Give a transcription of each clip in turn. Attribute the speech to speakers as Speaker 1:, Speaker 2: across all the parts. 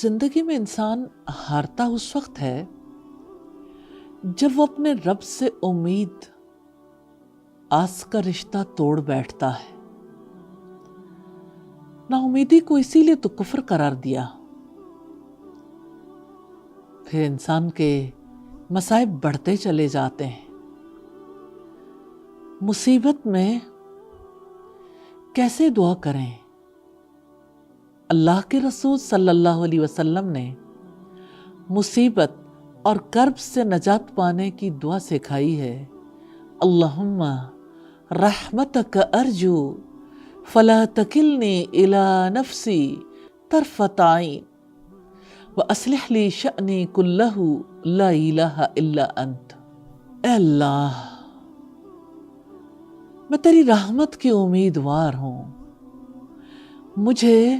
Speaker 1: زندگی میں انسان ہارتا اس وقت ہے جب وہ اپنے رب سے امید آس کا رشتہ توڑ بیٹھتا ہے۔ نا امیدی کو اسی لیے تو کفر قرار دیا۔ پھر انسان کے مصائب بڑھتے چلے جاتے ہیں۔ مصیبت میں کیسے دعا کریں؟ اللہ کے رسول صلی اللہ علیہ وسلم نے مصیبت اور کرب سے نجات پانے کی دعا سکھائی ہے۔ اللہم رحمتک ارجو فلا تکلنی الی نفسی طرفۃ عین واصلح لی شأنی کلہ لا الہ الا انت۔ اے اللہ، میں تیری رحمت کی امیدوار ہوں، مجھے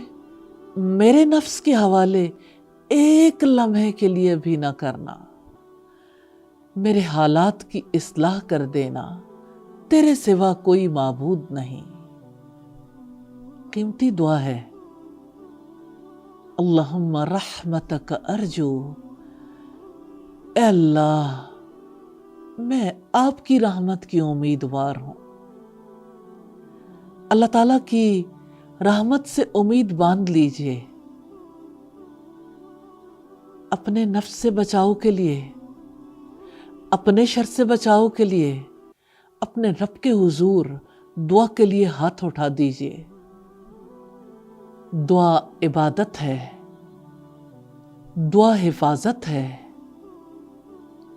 Speaker 1: میرے نفس کے حوالے ایک لمحے کے لیے بھی نہ کرنا، میرے حالات کی اصلاح کر دینا، تیرے سوا کوئی معبود نہیں۔ قیمتی دعا ہے۔ اللہم رحمتک ارجو، اے اللہ میں آپ کی رحمت کی امیدوار ہوں۔ اللہ تعالیٰ کی رحمت سے امید باندھ لیجئے۔ اپنے نفس سے بچاؤ کے لیے، اپنے شر سے بچاؤ کے لیے اپنے رب کے حضور دعا کے لیے ہاتھ اٹھا دیجئے۔ دعا عبادت ہے، دعا حفاظت ہے،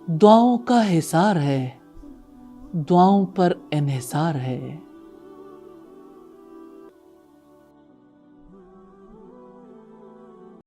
Speaker 1: دعاؤں کا حصار ہے، دعاؤں پر انحصار ہے۔